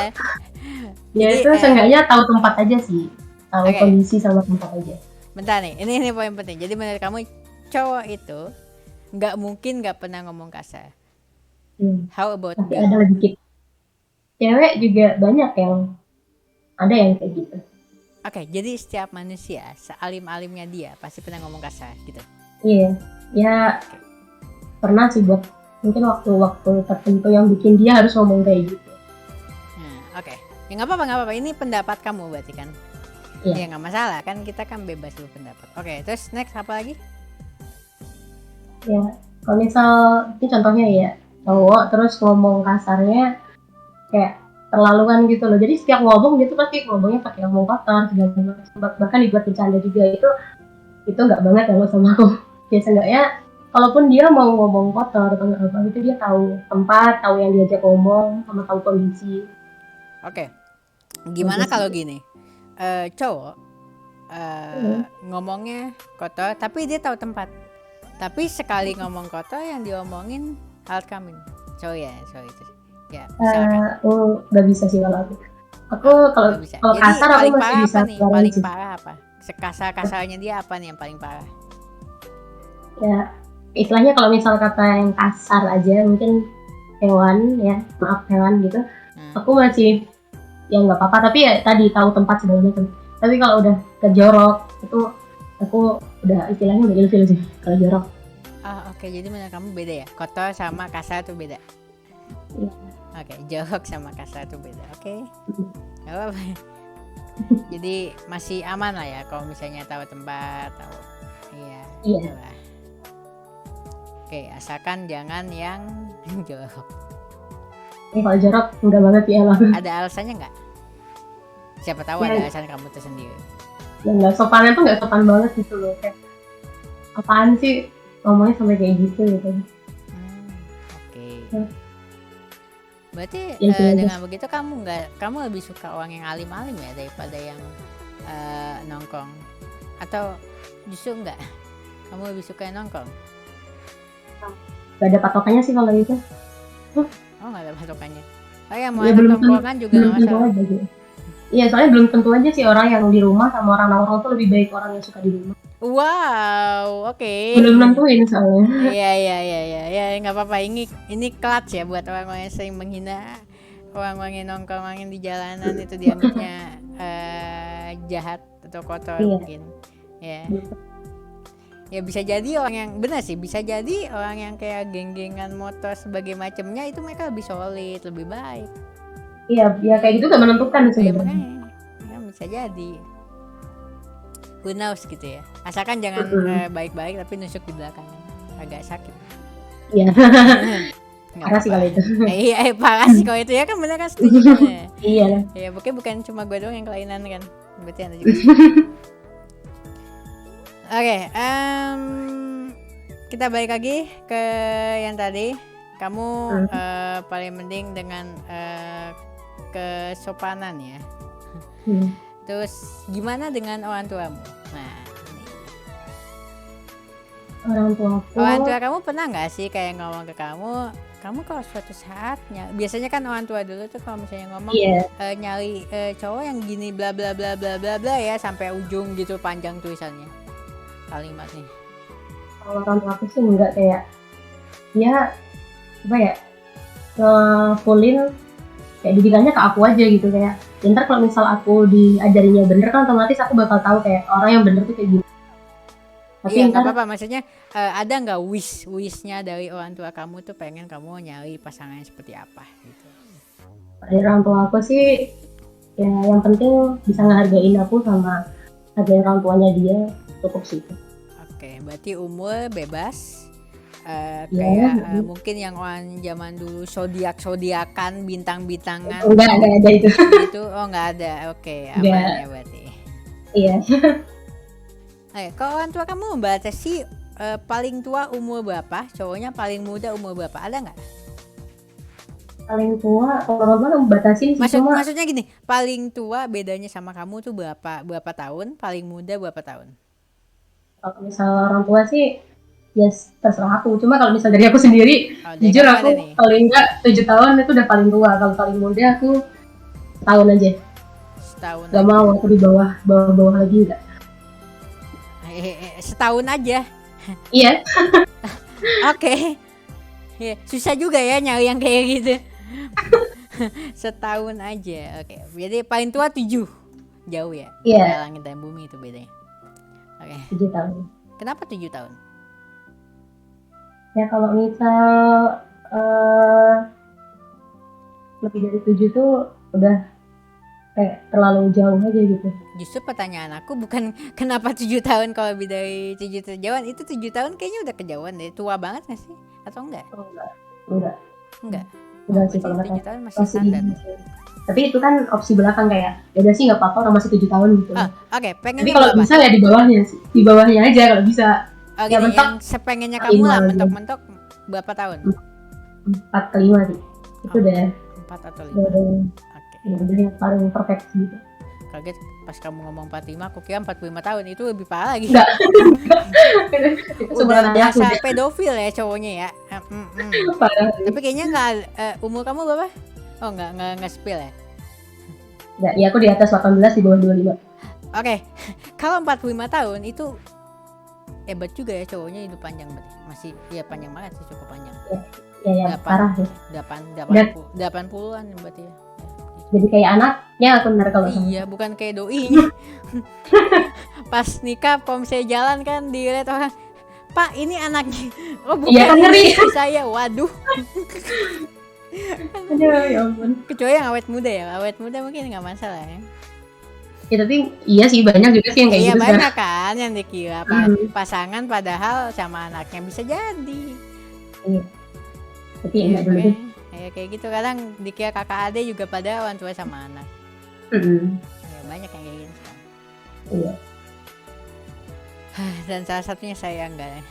dia itu seenggaknya tahu tempat aja sih, tahu kondisi sama tempat aja. Bentar nih, ini poin penting. Jadi menurut kamu cowok itu nggak mungkin nggak pernah ngomong kasar. How about Tapi ada sedikit. Cewek juga banyak yang ada yang kayak gitu. Oke, jadi setiap manusia sealim-alimnya dia pasti pernah ngomong kasar gitu. Iya, ya pernah sih buat mungkin waktu-waktu tertentu yang bikin dia harus ngomong kayak gitu. Oke. Ya nggak apa-apa. Ini pendapat kamu berarti kan? Iya. Ya nggak masalah kan, kita kan bebas berpendapat. Oke, terus next apa lagi? Ya, kalau misal ini contohnya ya, cowok terus ngomong kasarnya kayak terlaluan gitu loh. Jadi setiap ngomong dia tuh pasti ngomongnya pakai ngomong kotor segala macam. Bahkan dibuat bercanda juga, itu nggak banget kalau sama aku. Ya seenggaknya kalaupun dia mau ngomong kotor atau nggak apa itu, dia tahu tempat, tahu yang diajak ngomong, sama tahu kondisi. Oke. Gimana kalau gini? Cowok ngomongnya kotor tapi dia tahu tempat. Tapi sekali ngomong kotor yang diomongin alat kelamin. Sorry itu. Ya, nggak bisa sih kalau aku. Kalau kasar aku masih bisa. Paling parah apa? Kasar-kasarnya dia apa nih yang paling parah? Ya, istilahnya kalau misal kata yang kasar aja mungkin hewan ya, maaf hewan gitu. Aku masih ya nggak apa-apa, tapi ya tadi tahu tempat segala macam. Tapi kalau udah kejorok itu aku udah istilahnya udah ilfil sih kalau jorok. Oke, jadi menurut kamu beda ya? Kotor sama kasar tuh beda? Iya. Oke, jorok sama kasar tuh beda. Oke. Gak apa-apa. Jadi masih aman lah ya kalau misalnya tahu tempat, tahu. Iya. Itulah. Oke, asalkan jangan yang jorok. Kalau jorok enggak banget ya lah. Ada alasannya nggak? Siapa tahu ada alasan kamu tersendiri. Ya nggak sopannya tuh nggak sopan banget gitu loh, kayak apaan sih ngomongnya sampai kayak gitu gitu. Oke. Berarti dengan begitu kamu lebih suka orang yang alim-alim ya daripada yang nongkrong, atau justru enggak? Kamu lebih suka yang nongkrong? Gak ada patokannya sih kalau gitu. Oh, nggak ada patokannya. Oh ya, mau nongkrongan juga nggak masalah. Iya, soalnya belum tentu aja sih orang yang di rumah sama orang nongkrong tuh lebih baik orang yang suka di rumah. Wow, oke. Belum nentuin soalnya. Iya iya iya iya ya, nggak apa-apa. Ini clutch ya buat orang-orang yang sering menghina orang-orang yang nongkrongin di jalanan itu dianggapnya jahat atau kotor Iya. mungkin. Ya. Ya bisa jadi orang yang benar sih, bisa jadi orang yang kayak geng-gengan motor sebagai macamnya itu mereka lebih solid, lebih baik. Iya, ya kayak gitu gak menentukan Ya sebenarnya. makanya ya, bisa jadi. Who knows gitu ya. Asalkan jangan baik-baik tapi nusuk di belakang. Agak sakit. Iya. Nggak Parah sih apa-apa. kalau itu. Iya, parah sih kalau itu ya kan bener kan setuju kan ya. Iya. Ya pokoknya bukan cuma gue doang yang kelainan kan. Berarti anda juga. Oke, kita balik lagi ke yang tadi. Kamu paling mending dengan kesopanan ya. Terus gimana dengan orang tuamu? Nah, Orang tuaku. orang tua kamu pernah nggak sih kayak ngomong ke kamu kalau suatu saatnya, biasanya kan orang tua dulu tuh kalau misalnya ngomong nyari cowok yang gini bla bla bla bla bla bla ya sampai ujung gitu panjang tulisannya kalimatnya. Kalau orang tua aku sih enggak, kayak ya apa ya, fullin kayak didikannya ke aku aja gitu, kayak ntar kalau misal aku diajarinya bener kan otomatis aku bakal tahu kayak orang yang bener tuh kayak gini. Tapi Iya nggak ntar apa-apa, maksudnya ada nggak wishnya dari orang tua kamu tuh pengen kamu nyari pasangan yang seperti apa gitu? dari orang tua aku sih ya yang penting bisa ngehargain aku sama hargain orang tuanya dia, cukup sih. Oke, berarti umur bebas. Kayak mungkin yang orang zaman dulu zodiakan bintang-bintangan Enggak ada itu. gitu. Oh nggak ada. Oke, aman ya berarti. Iya. Kalau orang tua kamu membatasi paling tua umur berapa, cowoknya paling muda umur berapa, ada nggak? Paling tua kalau orang tua membatasin sih, Maksudnya gini, paling tua bedanya sama kamu tuh berapa tahun, paling muda berapa tahun? Kalau misal orang tua sih ya terserah aku, cuma kalau misal dari aku sendiri jujur aku paling enggak 7 tahun itu udah paling tua. Kalau paling muda aku setahun aja. Setahun gak aja. Mau aku di bawah lagi enggak. Setahun aja. Iya. Oke. Susah juga ya nyari yang kayak gitu. Setahun aja. Oke. Jadi paling tua 7. Jauh ya. Iya. Langit dan bumi itu bedanya. Oke. 7 tahun. Kenapa 7 tahun? Ya kalau misal lebih dari 7 tuh udah kayak terlalu jauh aja gitu. Justru pertanyaan aku bukan kenapa 7 tahun, kalau lebih dari 7 kejauhan, itu 7 tahun kayaknya udah kejauhan deh. Tua banget gak sih? Atau enggak? Oh, enggak. Enggak Sih kalau 7 tahun masih standar. Tapi itu kan opsi belakang, kayak ya udah sih nggak apa-apa orang masih 7 tahun gitu. Oke, pengen. Tapi kalau bisa ya di bawahnya aja kalau bisa. Ya mentok, yang sepengennya kamu lah, mentok-mentok berapa tahun? 4 ke 5 sih. Itu udah 4 atau 5. Oke. Ya udah yang paling perfect gitu. Kaget pas kamu ngomong 45, aku kira 45 tahun, itu lebih parah lagi. Enggak. Udah biasa pedofil ya cowoknya ya. Parah. Tapi kayaknya enggak, umur kamu berapa? Oh enggak spill ya? Enggak, ya aku di atas 18, di bawah 25. Oke. Kalau 45 tahun itu hebat juga ya, cowoknya hidup panjang berarti. Masih ya panjang banget sih, cukup panjang. Ya parah sih. 80-an berarti ya. Jadi kayak anaknya aku benar kalau sama. Iya, bukan kayak doinya. Pas nikah kalau misalnya jalan kan dilihat orang, "Pak, ini anaknya." Oh, bukan. Iya kan, ngeri. Saya, waduh. Aduh, ya ampun. Kecuali yang awet muda ya. Awet muda mungkin nggak masalah ya. Ya tapi iya sih, banyak juga sih yang kayak gitu. Iya banyak kan yang dikira pasangan padahal sama anaknya, bisa jadi. Iya. Tapi enggak dulu. Ya kayak gitu, kadang dikira kakak adik juga pada orang tua sama anak. Ya, banyak yang kayak gitu. Iya. Dan salah satunya saya enggak ya.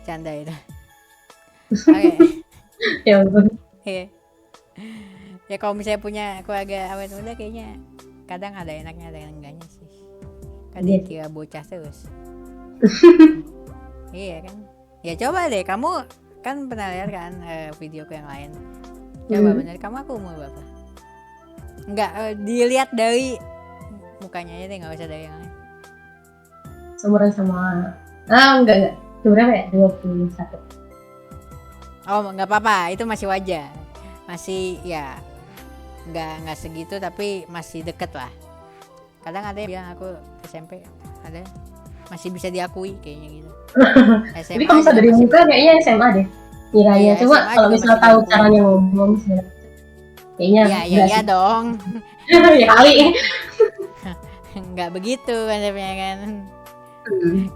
Canda itu. Oke. Ya ampun. Ya kalau misalnya punya keluarga awet muda kayaknya kadang ada enaknya ada yang enggaknya sih. Kan dia kira bocah terus. Iya kan. Ya coba deh, kamu kan pernah lihat kan videoku yang lain. Coba bener, kamu aku umur berapa? Enggak, dilihat dari mukanya aja deh, nggak usah dari yang lain. Seumuran sama enggak. Berapa ya? 21. Oh, nggak apa-apa, itu masih wajar. Masih ya nggak segitu tapi masih deket lah. Kadang ada yang bilang aku SMP, ada masih bisa diakui kayaknya gitu. Tapi SMA kalau misalnya juga dari masih muka bisa. kayaknya SMA deh. Kiranya. Iya, Coba SMA kalau juga misalnya masih tahu diakui. caranya ngomong segala macam. Kayaknya Iya, enggak iya sih. dong. Ya kali. Nggak begitu konsepnya kan.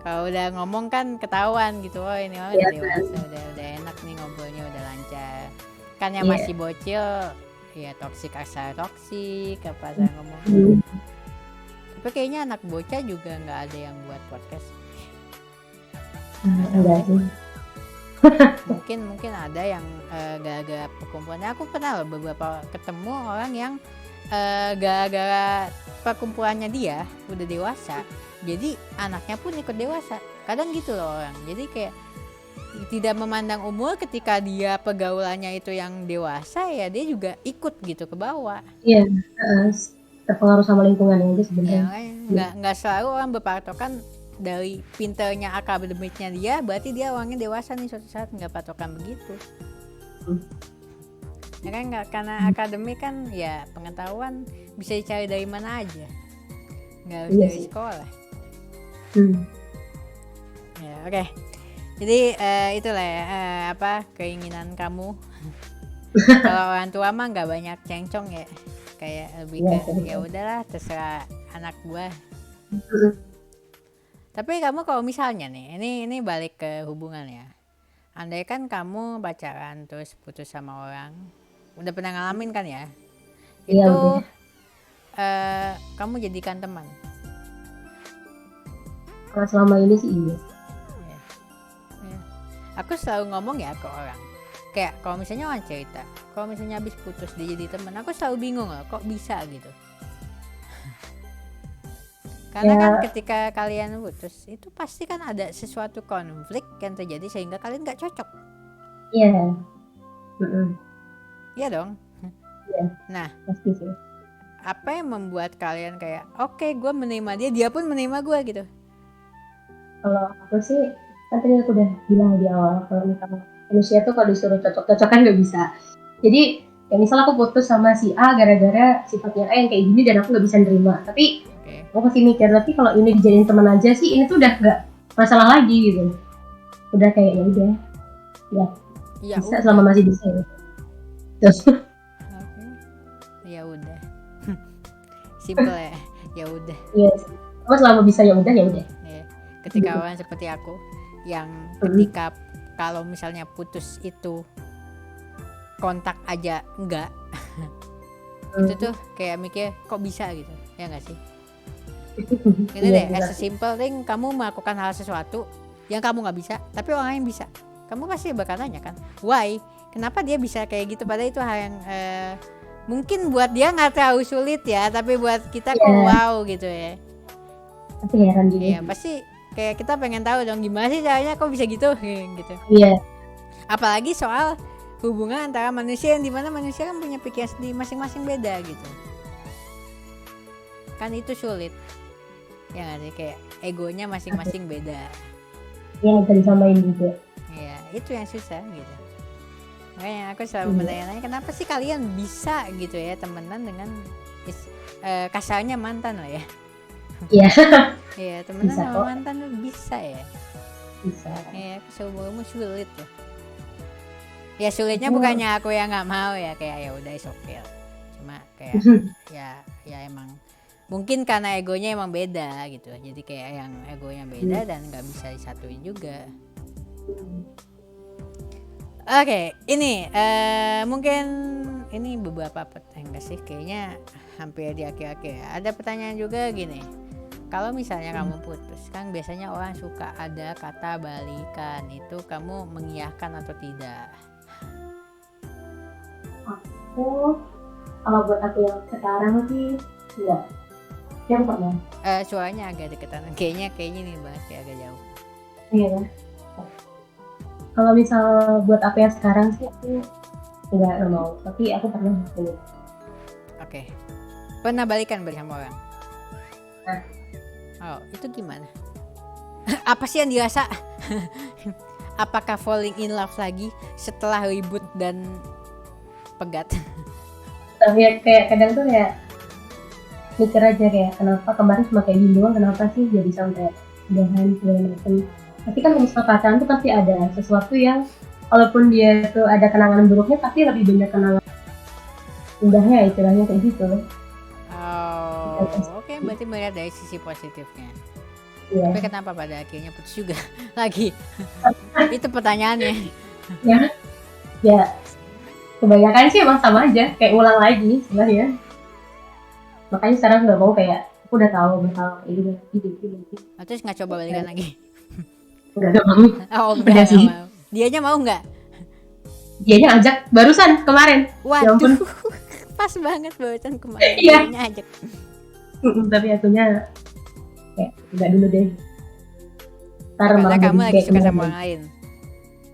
Kalau udah ngomong kan ketahuan gitu, oh ini orang Iya udah kan. dewasa, udah enak nih ngobrolnya, udah lancar. Kan yang Iya. masih bocil ya toksik asal toksik apa saya ngomong. Hmm. Tapi kayaknya anak bocah juga nggak ada yang buat podcast. Enggak sih. Mungkin ada yang gara-gara perkumpulannya. Aku pernah loh beberapa ketemu orang yang gara-gara perkumpulannya dia udah dewasa, jadi anaknya pun ikut dewasa. Kadang gitu loh orang, jadi kayak tidak memandang umur, ketika dia pergaulannya itu yang dewasa ya dia juga ikut gitu ke bawah. Iya, terpengaruh sama lingkungannya aja Ya sebenarnya. nggak selalu orang berpatokan dari pinternya akademiknya dia berarti dia orangnya dewasa nih suatu saat, nggak patokan begitu. Ya kan nggak, karena akademik kan ya pengetahuan bisa dicari dari mana aja, nggak harus Iya dari sih. sekolah. Hmm. Ya oke. Jadi itulah ya, apa keinginan kamu. Kalau orang tua mah nggak banyak cengcong ya, kayak lebih Iya, ke betul. ya udahlah terserah anak gua. Mm-mm. Tapi kamu kalau misalnya nih, ini balik ke hubungan ya. Andai kan kamu pacaran terus putus sama orang, udah pernah ngalamin kan ya? Iya Itu udah. kamu jadikan teman. Kalau selama ini sih iya. Ya. Ya. Aku selalu ngomong ya ke orang, kayak kalau misalnya orang cerita, kalau misalnya habis putus dia jadi teman, aku selalu bingung loh, kok bisa gitu. Karena kan ketika kalian putus itu pasti kan ada sesuatu konflik yang terjadi sehingga kalian nggak cocok. Iya. Mm-mm. Iya dong. Iya, Nah, pasti sih. apa yang membuat kalian kayak oke, gue menerima dia pun menerima gue gitu? Kalau aku sih, kan tadi aku udah bilang di awal, kalau misalnya manusia tuh kalau disuruh cocok-cocokan nggak bisa. Jadi, kayak misalnya aku putus sama si A gara-gara sifatnya A yang kayak gini dan aku nggak bisa nerima. Tapi, aku pasti mikir, tapi kalau ini dijadiin teman aja sih, ini tuh udah nggak masalah lagi gitu. Udah kayak ya udah, Ya bisa udah. selama masih bisa ya. Terus, Oke. Ya udah. Simple ya. Ya udah. iya, cuma selama bisa ya udah ya udah. Ya. Ketika orang seperti aku yang ketika kalau misalnya putus itu kontak aja enggak, itu tuh kayak mikir kok bisa gitu, ya nggak sih? Gitu deh, as a simple thing, kamu melakukan hal sesuatu yang kamu nggak bisa, tapi orang lain bisa. Kamu pasti bakal tanya kan, why? Kenapa dia bisa kayak gitu? Padahal itu hal yang mungkin buat dia nggak terlalu sulit ya, tapi buat kita kok wow gitu ya. Pasti heran juga. Iya, pasti kayak kita pengen tahu dong gimana sih caranya kok bisa gitu, gitu. Iya. Apalagi soal hubungan antara manusia yang dimana manusia kan punya pikiran sendiri masing-masing beda gitu. Kan itu sulit. Ya nggak sih, kayak egonya masing-masing beda. Iya, bisa disamain juga. Ya itu yang susah gitu. Makanya aku selalu bertanya-tanya kenapa sih kalian bisa gitu ya temenan dengan kasarnya mantan lah ya. Iya. Iya, temenan Bisa sama kok. mantan tuh bisa ya. Bisa. Ya seumurmu sulit loh. Ya sulitnya bukannya aku yang nggak mau ya, kayak ya udah is okay. Cuma kayak ya emang mungkin karena egonya emang beda gitu, jadi kayak yang egonya beda dan nggak bisa disatuin juga. Oke, ini mungkin ini beberapa pertanyaan sih, kayaknya hampir di akhir-akhir ya. Ada pertanyaan juga gini, kalau misalnya kamu putus kan biasanya orang suka ada kata balikan, itu kamu mengiyakan atau tidak? Aku, kalau buat aku yang sekarang sih enggak. Yang pernah. Suaranya agak deketan, kayaknya nih bahas kayak agak jauh. Iya kan? Kalau misal buat aku yang sekarang sih aku enggak mau, tapi aku pernah. Oke. Pernah balikan bersama orang? Nah. Oh, itu gimana? Apa sih yang dirasa? Apakah falling in love lagi setelah ribut dan pegat? Tapi kayak kadang tuh kayak mikir aja kayak kenapa kemarin cuma kayak gini doang, kenapa sih jadi sampai udahan segala macam. Tapi kan kalau misalnya pacaran tuh pasti ada sesuatu yang walaupun dia tuh ada kenangan buruknya tapi lebih banyak kenangan indahnya, istilahnya kayak gitu. Oh, oke, berarti melihat dari sisi positifnya. Iya. Tapi kenapa pada akhirnya putus juga lagi? Itu pertanyaannya. Ya kebanyakan sih emang sama aja, kayak ulang lagi sebenarnya. Makanya sekarang nggak mau, kayak aku udah tahu bakal ini. Terus nggak coba balikan lagi? Udah mau. Oh, Udah enggak sih. mau. Dianya mau nggak? Dianya ajak barusan kemarin. Ya Waduh, ampun. pas banget barusan kemarin. Iya. Dianya ajak. Tapi akunya kayak udah dulu deh. Ntar Karena malah kamu jadi lagi kayak suka gimana. sama orang lain.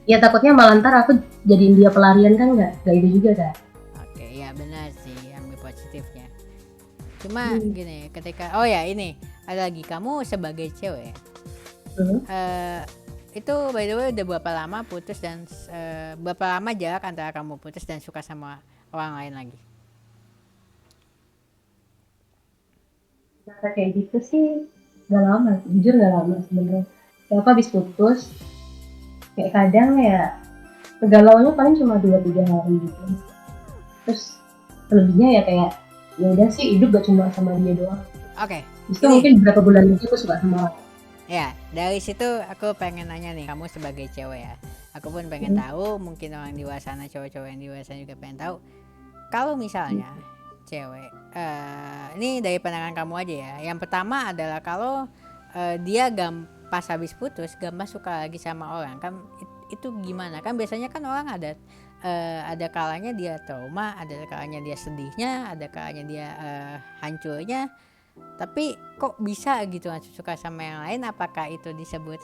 Ya takutnya malah ntar aku jadiin dia pelarian kan, nggak itu juga kan. Oke, ya benar sih, ambil positifnya. Cuma gini, ketika oh ya ini ada lagi, kamu sebagai cewek itu by the way udah berapa lama putus dan berapa lama jarak antara kamu putus dan suka sama orang lain lagi? Nah, kayak gitu sih nggak lama, jujur nggak lama sebenarnya. Kayak aku habis putus, kayak kadang ya kegalauannya paling cuma 2-3 hari gitu. Terus selebihnya ya kayak ya udah sih, hidup gak cuma sama dia doang. Oke. Itu mungkin beberapa bulan lagi aku suka sama orang. Ya, dari situ aku pengen nanya nih, kamu sebagai cewek ya. Aku pun pengen tahu, mungkin orang di luar sana, cowok-cowok yang di luar sana juga pengen tahu. Kalau misalnya cewek, ini dari pandangan kamu aja ya. Yang pertama adalah kalau dia pas habis putus gampang suka lagi sama orang, kan itu gimana? Kan biasanya kan orang ada kalanya dia trauma, ada kalanya dia sedihnya, ada kalanya dia hancurnya. Tapi kok bisa gitu suka sama yang lain? Apakah itu disebut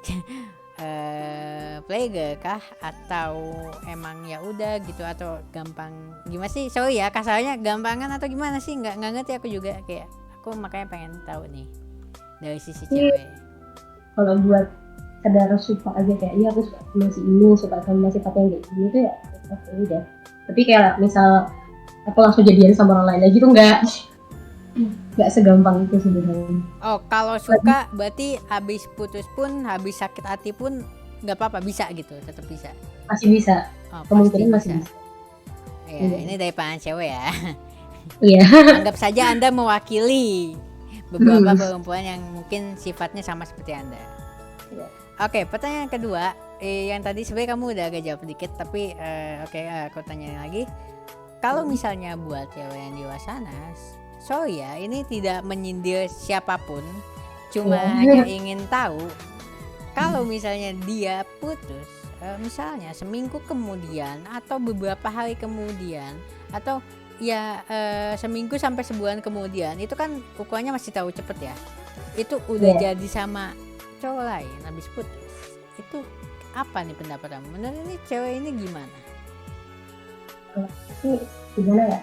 playgirl kah, atau emang ya udah gitu, atau gampang gimana sih? Sorry ya kasarnya, gampangan atau gimana sih? Nggak ngerti aku juga, kayak aku makanya pengen tahu nih dari sisi cewek. Kalau buat sekedar suka aja kayak iya aku suka sama si ini, suka sama sifat yang kayak gini tuh ya udah. Tapi kayak misal aku langsung jadian sama orang lain lagi tuh nggak segampang itu sebenarnya. Oh, kalau suka berarti habis putus pun, habis sakit hati pun nggak apa-apa, bisa gitu, tetap bisa. Masih bisa. Oh, kemungkinan masih bisa. Ya, ini dari pandangan cewek ya. Iya. Anggap saja Anda mewakili beberapa perempuan yang mungkin sifatnya sama seperti Anda. Ya. Oke, pertanyaan kedua, yang tadi sebenarnya kamu udah agak jawab dikit, tapi aku tanya lagi. Kalau misalnya buat cewek yang di luar sana, sorry ya, ini tidak menyindir siapapun, cuma hanya ingin tahu kalau misalnya dia putus, misalnya seminggu kemudian atau beberapa hari kemudian, atau ya seminggu sampai sebulan kemudian, itu kan ukurannya masih tahu cepet ya, itu udah jadi sama cowok lain habis putus. Itu apa nih pendapat kamu? Menurut ini cewek ini gimana? Ini gimana ya?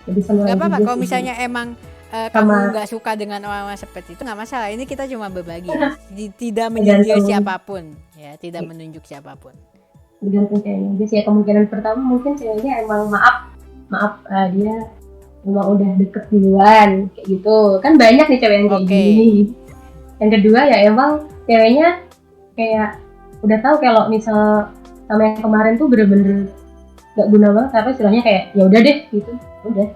Jadi Gak apa-apa kalau misalnya emang kamu nggak suka dengan orang-orang seperti itu, nggak masalah. Ini kita cuma berbagi, tidak menyindir siapapun, ya, tidak menunjuk siapapun. Tergantung ceweknya aja sih. Kemungkinan pertama mungkin ceweknya emang maaf dia emang udah deket duluan kayak gitu. Kan banyak nih cewek yang kayak gini. Yang kedua ya emang ceweknya kayak udah tahu kalau misal sama yang kemarin tuh bener-bener gak guna banget, tapi istilahnya kayak ya udah deh gitu. Udah,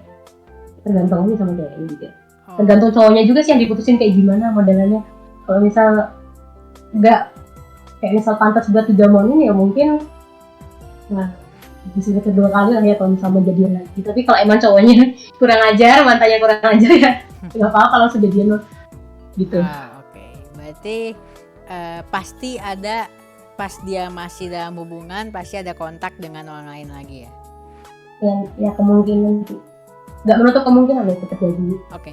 tergantung aja sama ceweknya juga. Tergantung cowoknya juga sih yang diputusin kayak gimana modelannya. Kalau misal nggak kayak misal pantas buat 3 monin ya mungkin bisa kedua kali lah ya kalau misal mau jadian lagi. Tapi kalau emang cowoknya kurang ajar, mantannya kurang ajar ya nggak apa-apa langsung jadian loh gitu. Oke. Berarti pasti ada, pas dia masih dalam hubungan pasti ada kontak dengan orang lain lagi ya? Ya kemungkinan sih, nggak menutup kemungkinan ya itu terjadi. Oke.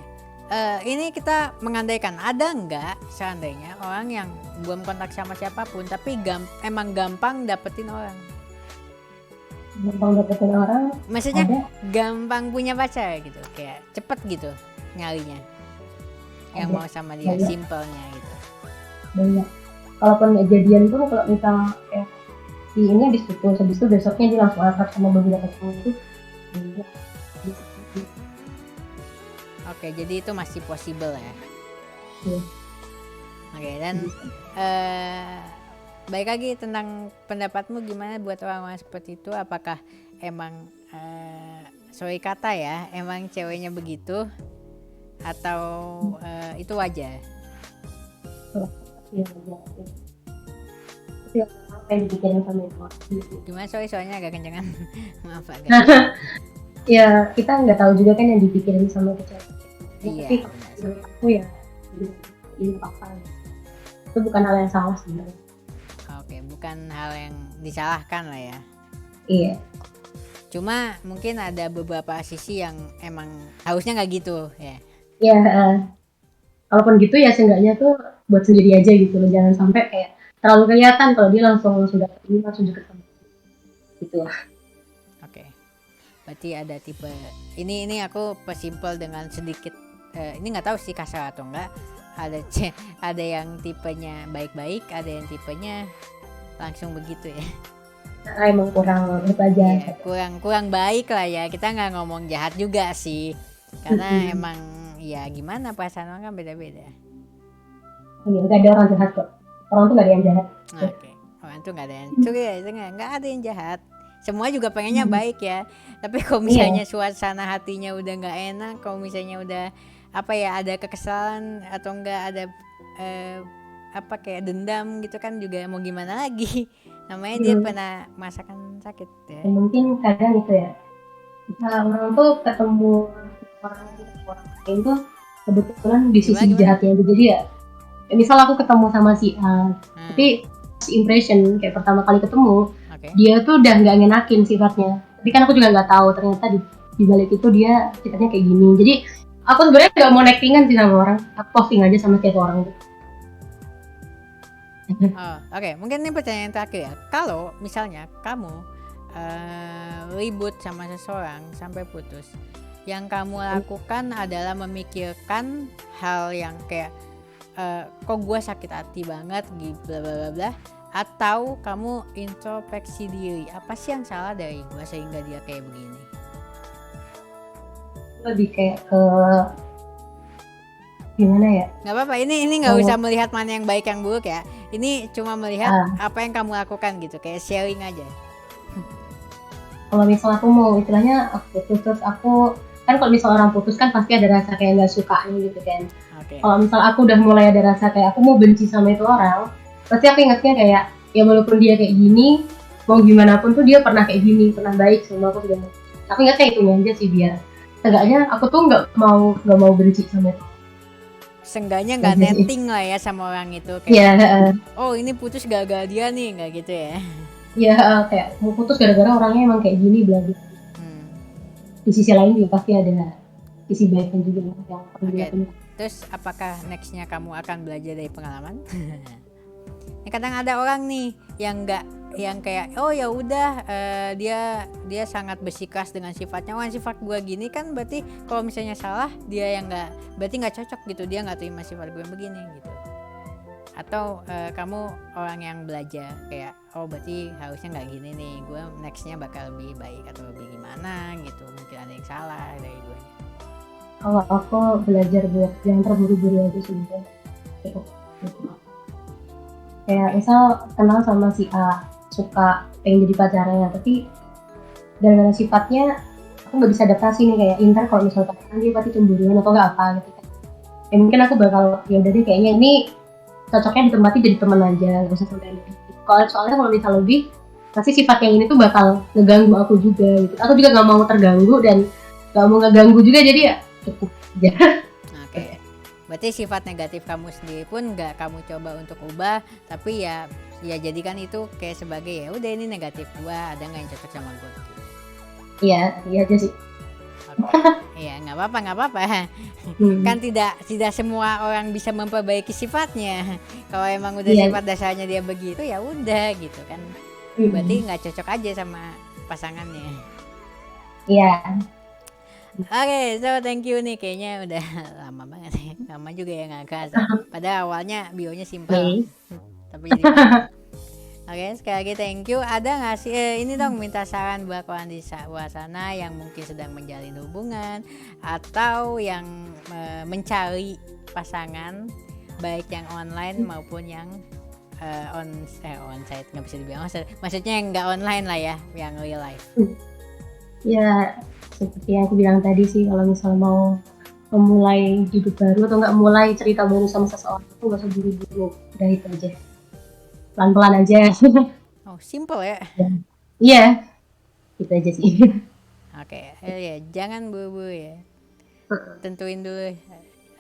Ini kita mengandaikan, ada nggak seandainya orang yang belum kontak sama siapapun tapi emang gampang dapetin orang? Gampang dapetin orang? Maksudnya ada. Gampang punya pacar gitu, kayak cepet gitu, nyalinya yang Ada mau sama dia, banyak simpelnya gitu. banyak. Kalaupun nggak jadian pun kalau misal kayak si ini diputus, habis itu besoknya dia langsung akrab sama beberapa cowok itu banyak. Oke, jadi itu masih possible ya. Iya, Oke, dan bisa. baik lagi tentang pendapatmu gimana buat orang-orang seperti itu, apakah emang sorry kata ya, emang ceweknya begitu atau itu wajar? Iya, banyak. Tapi apa yang dipikirin sama itu Gimana, sorry soalnya agak kencengan. Maaf agak. ya kita nggak tahu juga kan yang dipikirin sama itu cewek. Iya, Tapi kalau benar. menurut aku ya ini apa itu bukan hal yang salah sebenarnya. Oke, bukan hal yang disalahkan lah ya. Iya. Cuma mungkin ada beberapa sisi yang emang harusnya nggak gitu ya. Ya, kalaupun gitu ya seenggaknya tuh buat sendiri aja gitu loh, jangan sampai kayak terlalu kelihatan kalau dia langsung sudah ini langsung deket sama gitu lah. Oke. Berarti ada tipe ini aku pesimpel dengan sedikit ini nggak tahu sih kasar atau enggak. Ada yang tipenya baik-baik, ada yang tipenya langsung begitu ya. Nah, emang kurang itu aja. Iya, kurang baik lah ya. Kita nggak ngomong jahat juga sih. Karena emang ya gimana, perasaan orang kan beda-beda. Iya, nggak ada orang jahat kok. Orang tuh nggak ada yang jahat. Oke. Orang tuh nggak ada yang itu nggak ada yang jahat. Semua juga pengennya baik ya. Tapi kalau misalnya suasana hatinya udah nggak enak, kalau misalnya udah apa ya, ada kekesalan atau enggak ada apa kayak dendam gitu kan, juga mau gimana lagi. Namanya dia pernah merasakan sakit ya. Ya, mungkin kadang itu ya. Nah, orang tuh ketemu orang lain tuh kebetulan di sisi Gimana? jahatnya gitu. Jadi ya misal aku ketemu sama si A, tapi impression kayak pertama kali ketemu, dia tuh udah nggak ngenakin sifatnya. Tapi kan aku juga nggak tahu ternyata di balik itu dia sifatnya kayak gini. Jadi aku sebenarnya nggak mau nettingan sih sama orang, aku posting aja sama setiap orang gitu. Oke, mungkin ini pertanyaan terakhir ya. Kalau misalnya kamu ribut sama seseorang sampai putus, yang kamu lakukan adalah memikirkan hal yang kayak kok gue sakit hati banget gitu bla bla bla bla, atau kamu introspeksi diri, apa sih yang salah dari gue sehingga dia kayak begini? Lebih kayak ke gimana ya? Nggak apa-apa, ini nggak usah melihat mana yang baik yang buruk ya. Ini cuma melihat apa yang kamu lakukan gitu, kayak sharing aja. Kalau misal aku mau istilahnya aku putus, terus aku kan kalau misal orang putus kan pasti ada rasa kayak nggak sukanya gitu kan. Kalau misal aku udah mulai ada rasa kayak aku mau benci sama itu orang, pasti aku ingatnya kayak ya walaupun dia kayak gini, mau gimana pun tuh dia pernah kayak gini, pernah baik sama aku juga. Aku ingatnya itunya aja sih, biar seenggaknya aku tuh nggak mau benci sama itu. Seenggaknya nggak netting lah ya sama orang itu kayak oh ini putus gara-gara dia nih, nggak gitu ya. Ya kayak mau putus gara-gara orangnya emang kayak gini bla bla. Di sisi lain juga pasti ada sisi baiknya juga yang perlu dilakukan. Terus apakah nextnya kamu akan belajar dari pengalaman? Kadang ada orang nih yang nggak, yang kayak oh ya udah dia sangat bersikeras dengan sifatnya, wah sifat gue gini kan, berarti kalau misalnya salah dia yang nggak, berarti nggak cocok gitu, dia nggak terima sifat gue begini gitu. Atau kamu orang yang belajar kayak oh berarti harusnya nggak gini nih, gue nextnya bakal lebih baik atau lebih gimana gitu, mungkin ada yang salah dari gue. Kalau aku belajar buat jangan terburu-buru aja sih, kayak misal kenal sama si A, suka pengen jadi pacarnya, tapi gara-gara sifatnya aku nggak bisa adaptasi nih, kayak inter kalau misal pacaran dia pasti cemburuan atau nggak apa gitu kan. Ya mungkin aku bakal ya udah deh kayaknya ini cocoknya ditempati jadi teman aja, nggak usah sampai lebih. Soalnya kalau misal lebih pasti sifat yang ini tuh bakal ngeganggu aku juga gitu. Aku juga nggak mau terganggu dan nggak mau ngeganggu juga, jadi ya cukup aja. Oke. Berarti sifat negatif kamu sendiri pun nggak kamu coba untuk ubah, tapi ya jadikan itu kayak sebagai ya udah ini negatif gua, ada nggak yang cocok sama gua gitu. Iya aja sih. Iya, nggak apa-apa. Kan tidak semua orang bisa memperbaiki sifatnya. Kalau emang udah sifat dasarnya dia begitu ya udah gitu kan. Berarti nggak cocok aja sama pasangannya. Iya. Oke, so thank you nih, kayaknya udah lama banget ya. Lama juga ya nggak kerasa. Padahal awalnya bionya simpel, Oke. tapi jadi panjang. Oke, sekali lagi thank you. Ada nggak sih ini dong, minta saran buat kawan di luar sana yang mungkin sedang menjalin hubungan atau yang mencari pasangan, baik yang online maupun yang onsite, nggak bisa dibilang maksudnya yang nggak online lah ya, yang real life. Ya, seperti yang aku bilang tadi sih, kalau misalnya mau memulai hidup baru atau nggak mulai cerita baru sama seseorang, itu nggak usah buru-buru, udah itu aja, pelan-pelan aja. Oh, simple ya. Iya, itu aja sih. Oke, ya jangan buru-buru ya. Tentuin dulu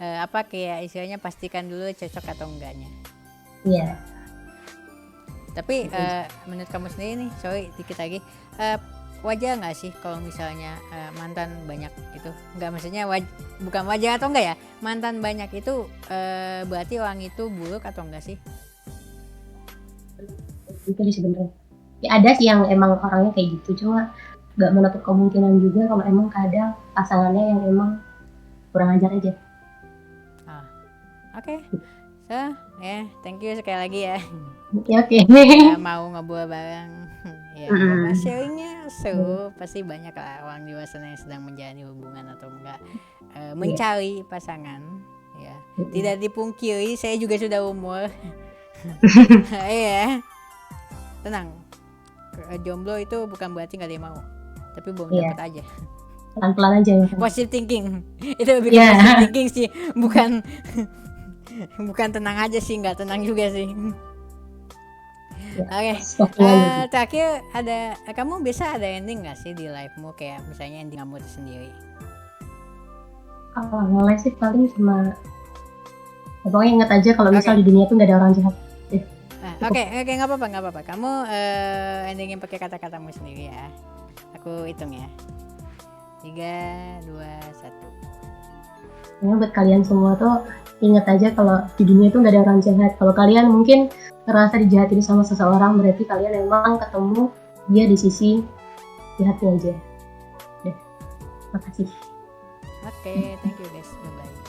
apa kayak istilahnya, pastikan dulu cocok atau enggaknya. Iya. Tapi menurut kamu sendiri nih, sorry dikit lagi, wajar nggak sih kalau misalnya mantan banyak itu? Nggak, maksudnya bukan wajar atau enggak ya, mantan banyak itu berarti orang itu buruk atau enggak sih? Itu sih sebenarnya. Ya ada sih yang emang orangnya kayak gitu, cuma nggak menutup kemungkinan juga kalau emang kadang pasangannya yang emang kurang ajar aja. Oke. So, thank you sekali lagi ya. Ya, oke. Mau ngobrol bareng. Ya, sharingnya seru. Pasti banyak lah orang di luar sana yang sedang menjalani hubungan atau enggak mencari pasangan. Ya, tidak dipungkiri saya juga sudah umur. Iya. Tenang. Jomblo itu bukan berarti nggak ada yang mau, tapi belum dapat aja. Pelan-pelan aja ya. Positive thinking. Itu lebih ke positive thinking sih, bukan bukan tenang aja sih, nggak tenang juga sih. Oke. Terakhir, kamu biasa ada ending nggak sih di live-mu, kayak misalnya ending kamu itu sendiri? Awalnya sih paling cuma pokoknya ingat aja kalau misal di dunia tuh nggak ada orang jahat. Oke, nggak apa-apa. Kamu endingin pakai kata-katamu sendiri ya. Aku hitung ya. 3, 2, 1. Ya, buat kalian semua tuh ingat aja kalau di dunia tuh nggak ada orang jahat. Kalau kalian mungkin ngerasa dijahatin sama seseorang, berarti kalian emang ketemu dia di sisi jahatnya aja. Makasih. Oke, thank you guys. Bye-bye.